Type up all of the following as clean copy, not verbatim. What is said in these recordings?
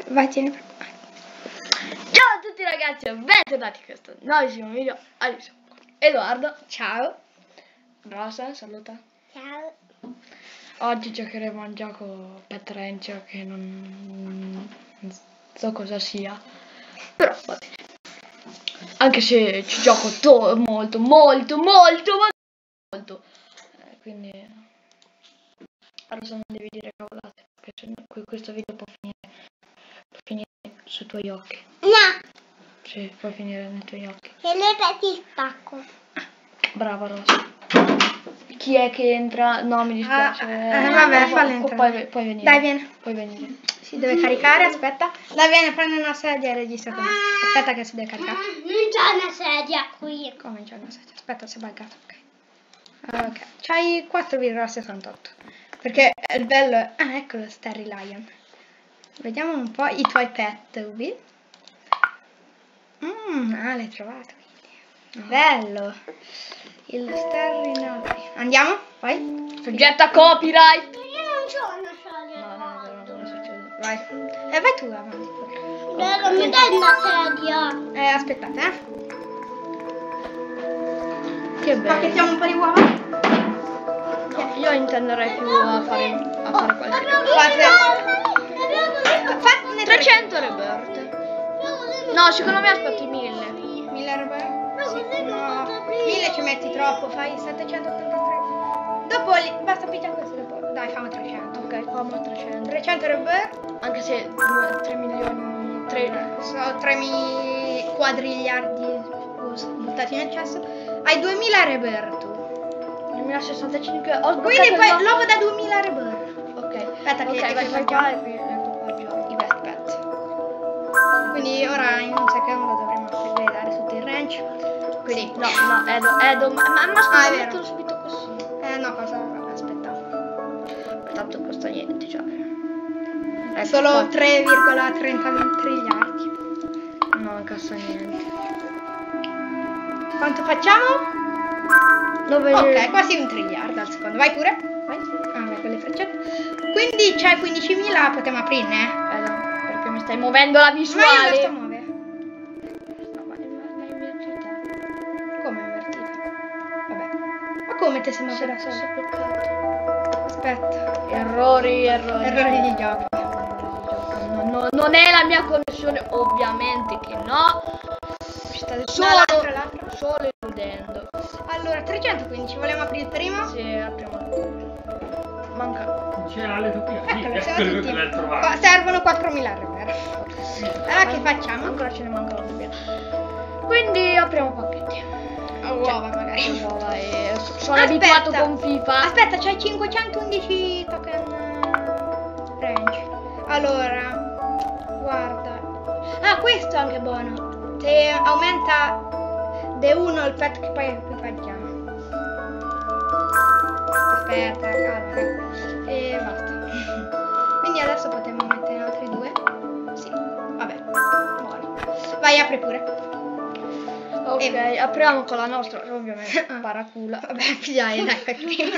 Vai, tieni. Ciao a tutti ragazzi e bentornati in questo nuovissimo video. Allora, sono Edoardo, ciao. Rosa, saluta. Ciao. Oggi giocheremo a un gioco Pet Ranch che non so cosa sia, però va bene. Anche se ci gioco molto. Quindi Rosa non devi dire cavolate, perché se no questo video può finire sui tuoi occhi. No. Sì, può finire nei tuoi occhi. E allora ti spacco. Brava Rosa. Chi è che entra? No, mi dispiace. Vabbè, fallo entrare. Puoi venire. Dai, vieni. Puoi venire. Si deve caricare, aspetta. Dai, vieni, prendi una sedia e registra con me. Aspetta che si deve caricare. Non c'è una sedia qui. Come c'è una sedia? Aspetta, si è buggato. Ok. C'hai 4,68. Perché il bello è... Ah, eccolo, Starry Lion. Vediamo un po' i tuoi pet, Ubi. L'hai trovato. Quindi. Bello. Il Starry Lion. Andiamo? Vai. Soggetta copyright. Io non c'ho una sedia. No, non succede. Vai. Vai tu avanti. Bello, mi dai una sedia? Aspettate, Che bello. Pacchettiamo un po' di uova. No, io intenderei più a fare qualche... Fatene 300 rebirth. No, secondo me aspetti 1000. 1000 robe? Sì. No, 1000 ci metti troppo, fai 783. Dopo basta pigliare questo dopo. Dai, famo 300. Ok, famo 300. 300 robe? Anche se 3 milioni... 3... So 3 quadriliardi buttati in eccesso. Hai 2000 reber tu. 2065. Quindi poi l'uovo da 2000 reber. Ok. Aspetta che vai qua e qui i best pet. Quindi ora in un secondo dovremo upgradare tutto il ranch. Quindi no, Edo, ma scusa, è vero. metterlo subito così. No, cosa? Aspetta. Tanto costa niente, cioè. È solo 3,30 triliardi. No, costa niente. Quanto facciamo? Ok, quasi 1 triliardo al secondo. Vai pure. Vai. Vai con le freccette. Quindi c'hai 15.000, potremmo aprirne. Perché mi stai muovendo la Ma io visuale. lo sto muovendo. No, ma è invertita. Come invertita? Vabbè. Ma come te sei mosso da solo? Si è bloccato. Aspetta. Errori di gioco. No, non è la mia connessione, ovviamente che no. Solo illudendo. Allora, 315, vogliamo aprire il primo? Sì, apriamo. Manca. C'era le tue Eccolo, siamo quello tutti. che l'hai trovato. Servono 4.000 rever. Allora che facciamo? Ancora ce ne mancano 2. Quindi apriamo pacchetti. Uova magari. Uova e sono abituato con FIFA. Aspetta, c'hai 511 token range. Allora, guarda. Ah, questo è anche buono. Se aumenta de 1 il pet che poi equipaggiamo. Aspetta, calma. E basta. Quindi adesso potremmo mettere altri 2. Sì, vabbè. Buono. Vai, apri pure. Ok, apriamo con la nostra, ovviamente, paracula. Vabbè, pigliai, dai, per prima.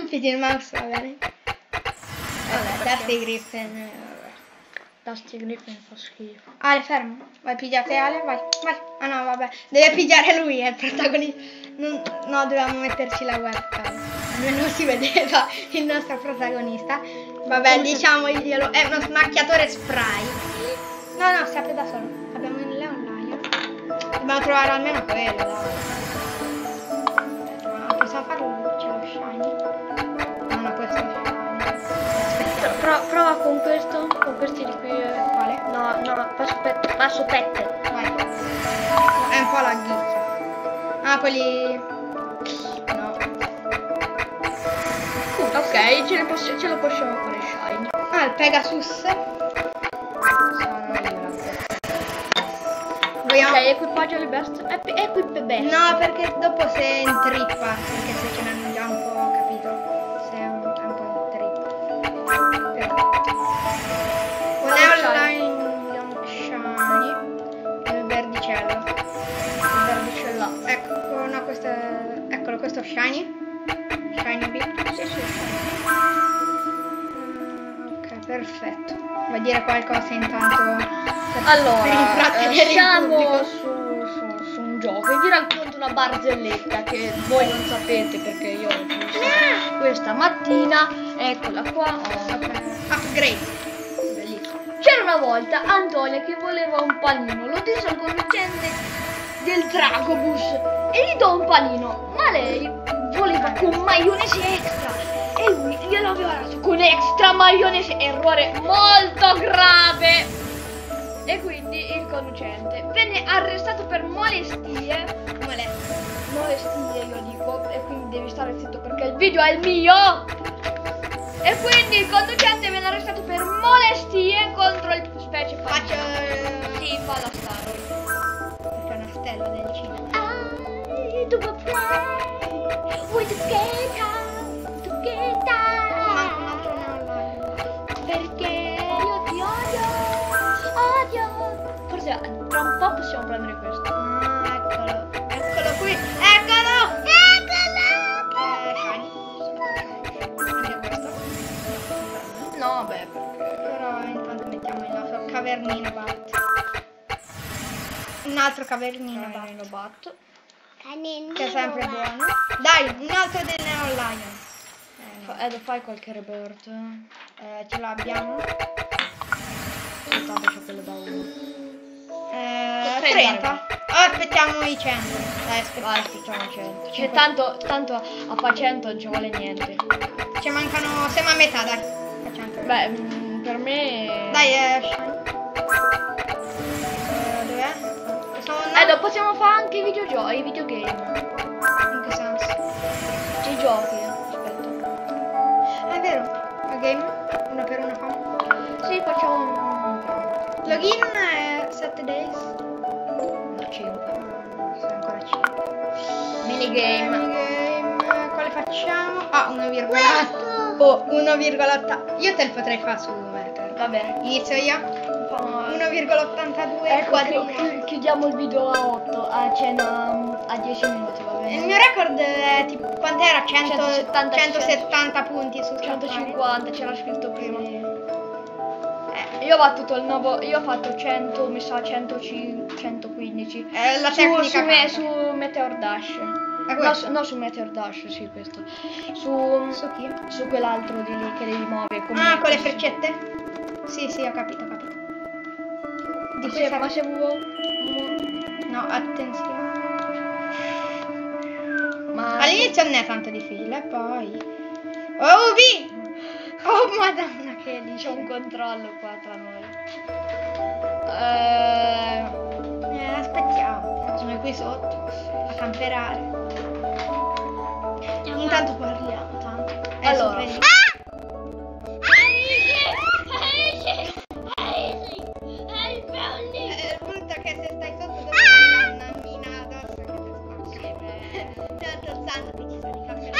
Pigli il mouse, va bene. Vabbè, Dusty Griffin. Dusty Griffin fa schifo. Ale, fermo. Vai, pigliate Ale, vai. Ah no, vabbè. Deve pigliare lui, è il protagonista. No, dovevamo metterci la webcam. Almeno non si vedeva il nostro protagonista. Vabbè, diciamoglielo. È uno smacchiatore spray. No, si apre da solo. Abbiamo il Leon Lion. Dobbiamo trovare almeno quello, dai. No, possiamo farlo. C'è lo shiny. No, questo è shiny. Aspetta. Prova con questo, con questi di qui. Quale? No, passo pette. Vai. È un po' la ghicchia. Ah, quelli... No. Ok, ce lo possiamo con le shiny. Ah, il Pegasus. Ok, equipaggio le best. Equip best. No, perché dopo se intrippa, perché se ce n'hanno già un po', capito? Se è un po' intrippa. Un Neon Shiny. Il verdicello. Il verdicella. Ecco, no, questo è... Eccolo, questo Shiny. Shiny B. Sì. Ok, Perfetto. Vuoi dire qualcosa intanto? Allora, intrattenere il siamo pubblico? su un gioco e vi racconto una barzelletta che voi non sapete perché io l'ho vista questa mattina. Eccola qua. Upgrade. Bellissimo. C'era una volta Antonia che voleva un panino, lo disse al conducente del Dragobus e gli do un panino, ma lei voleva con maionese extra e lui glielo aveva dato con extra maionese, errore molto grave. E quindi il conducente venne arrestato per molestie, io dico, e quindi devi stare zitto perché il video è il mio. E quindi il conducente venne arrestato per molestie contro il specie Faccio Sì, fa la star. perché è una stella del cinema. I do a play with the guitar, together. Manco un altro neonlight. Perché io ti odio. Forse tra un po' possiamo prendere questo. Ah, eccolo qui, eccolo! Shiny. Quindi questo. No, beh, Però intanto mettiamo il nostro cavernino bat. Un altro cavernino bat. lo batto. Che è sempre buono. Dai, un altro del Neon Lion. Fai qualche rebirth. Ce l'abbiamo. Intanto c'ho quello da 1. 30. Aspettiamo i 100. Dai, Vai, aspettiamo. facciamo 100. Cioè, tanto a fa 100 non ci vuole niente. Ci mancano. Siamo a metà, dai. Facciamo 30. Beh, per me. Dai, Shiny. Dov'è? Dopo possiamo fare anche i videogiochi, i videogame. In che senso? I giochi. Aspetta. È vero. A game? Una per una famo. Sì, facciamo un Login è 7 days. 5. Sono ancora 5. Minigame. Minigame. Quale facciamo? Ah, 1,8. Oh, 1,8. Io te lo potrei fare su Meter. Vabbè. Inizio io. 1,82. Ecco, quadrino. chiudiamo il video a 8, a 10 minuti, va bene? Il mio record è tipo quant'era? 170, 170 punti su 150, c'era scritto prima. Quindi, Io ho battuto il nuovo, io ho fatto 100, mi sa 105, 115. la tecnica Su Meteor Dash. No, su Meteor Dash, sì, questo. Su chi? Su quell'altro di lì che devi muovere. Ah, con le freccette? Sì, ho capito. Di cui Ma se vuoi. No, attenzione. Ma All'inizio non è tanto difficile, poi. Oh, B! Oh, madonna, che c'è dice un controllo qua tra noi. Aspettiamo. Sono qui sotto a camperare. Intanto parliamo, tanto. Allora. Il punto è che se stai sotto dove arriva una mina addosso che ti tanto alzandoti ci sono i capelli.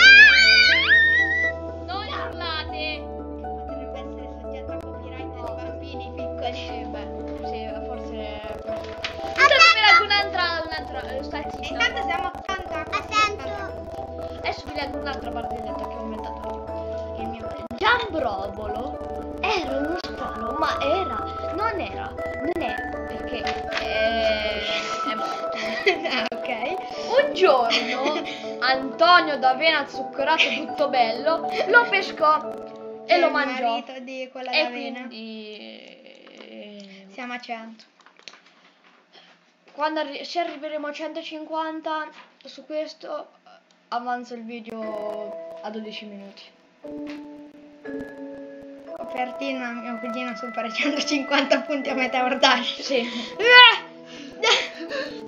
Non urlate! Potrebbe essere soggetto a copyright di bambini piccoli. Sì, forse. Intanto vi leggo un'altra. Stai E zitta. intanto siamo 80. Adesso vi leggo un'altra barzelletta che ho inventato io. Il mio Giambrobolo era uno strano, ma non è, perché è morto. ok. Un giorno Antonio d'Avena zuccherato tutto bello lo pescò e lo mangiò. Il marito di quella E d'avena. quindi Siamo a 100. quando se arriveremo a 150 su questo avanza il video a 12 minuti. Copertina, mio cugino supera i 150 punti a Meteor Dash. Sì.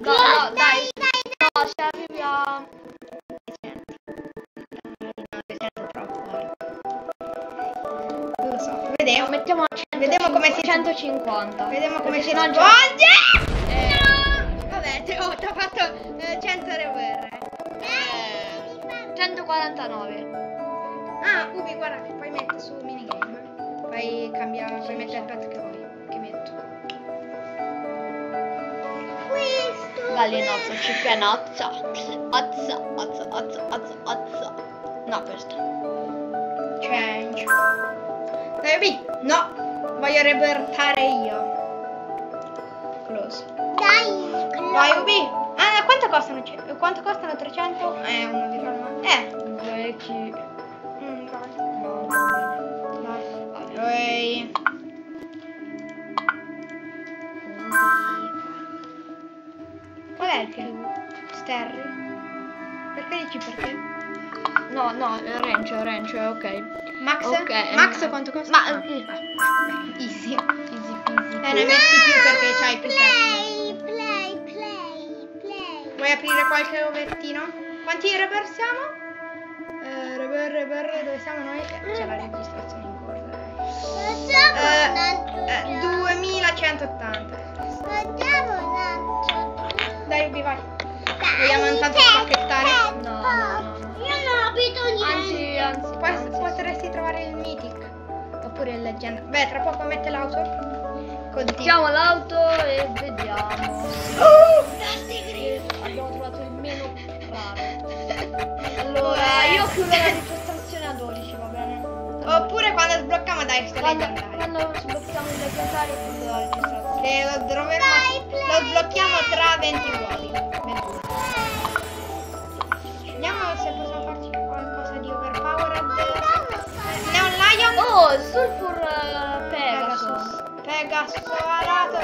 No, dai. No, se arrivi a 100 troppo, guarda. Non lo so, vediamo. mettiamo a 100, Vediamo come si 150. Vediamo come si no svolge. No! Vabbè, ti ho fatto 100 reverre. 149. Ah, Ubi, guarda che poi metto su minigame. Poi cambia, poi metto il pezzo che vuoi, che metto. Gallinozzo, cicanozzo. Ozzo. No, questo. Change. Dai, B. No, voglio reportare io. Close. Dai, Vai, UB. Ah, quanto costano? Quanto costano 300? 1,9. Vecchi. Vai. No, Vai. Qual è il più? Sterry? Perché dici perché? no, range, ok. Max? Ok, Max quanto costa? Ma Easy. easy peasy. Ne metti più perché c'hai più pezzi. play. Vuoi aprire qualche ovettino? Quanti reper siamo? Reper, dove siamo noi? C'è la registrazione in corso. 2180. Dai, Ubi, vai. Vogliamo intanto spacchettare? No. Io non abito niente. Anzi. Potresti trovare il Mythic. Oppure il Legend. Beh, tra poco mette l'auto. Continua. Mettiamo l'auto e vediamo. Abbiamo trovato il meno raro. Allora, io chiudo la registrazione a 12, va bene? Oppure quando sblocchiamo dai sto leggendario. Quando sblocchiamo il leggendario chiudo la registrazione. Che lo sblocchiamo tra 20 uomini. 21. Vediamo se possiamo farci qualcosa di overpowered. Neon Lion. Oh, Sulfur Pegasus. Pegasus alato.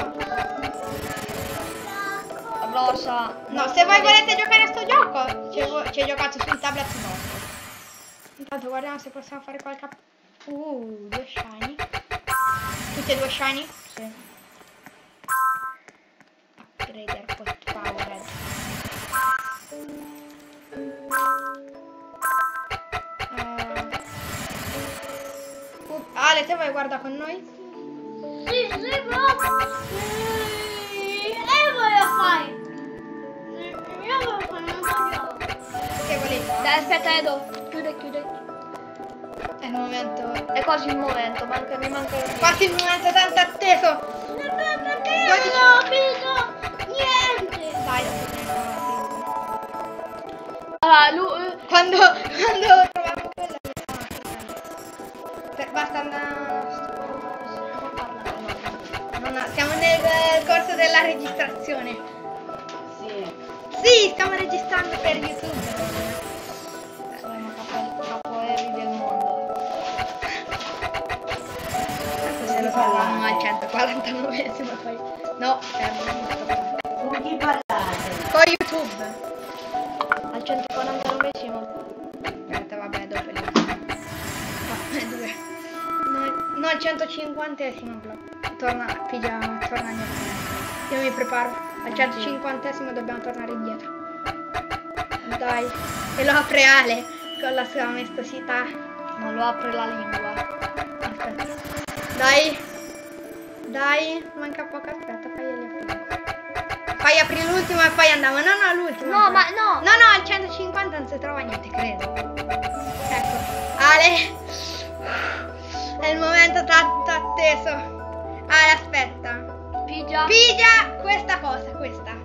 La rosa. No, se voi volete giocare a sto gioco, ci ho giocato sul tablet vostro. Intanto guardiamo se possiamo fare qualche... 2 shiny. Tutte e 2 shiny? Sì. Upgrader post powered. Ale, te vuoi guardare con noi? Sì, proprio. E voglio fare. Io voglio fare un gioco. Che volete? Dai, aspetta, Edo. Chiude. È il momento. È quasi il momento, mi manca Quasi il momento tanto atteso. Perché io non ho capito niente. Dai, Allora, quando troviamo quello basta andare. Siamo nel corso della registrazione. Sì, stiamo registrando per YouTube. Saremo capoerri del mondo. Se lo salviamo al 149esimo poi. No, Con chi parlate? con YouTube. Al 149esimo. Aspetta, vabbè, dopo lì. No, al 150esimo blocco. Torna indietro. Io mi preparo. Al 150esimo dobbiamo tornare indietro. Dai. E lo apre Ale con la sua maestosità. Non lo apre la lingua. Aspetta. Dai, manca poco, aspetta, fai aprire l'ultimo e poi andiamo. No, l'ultimo. No, ma no. No, al 150 non si trova niente, credo. Ecco, Ale. È il momento tanto atteso. Ale, aspetta. Pigia. Pigia questa cosa, questa.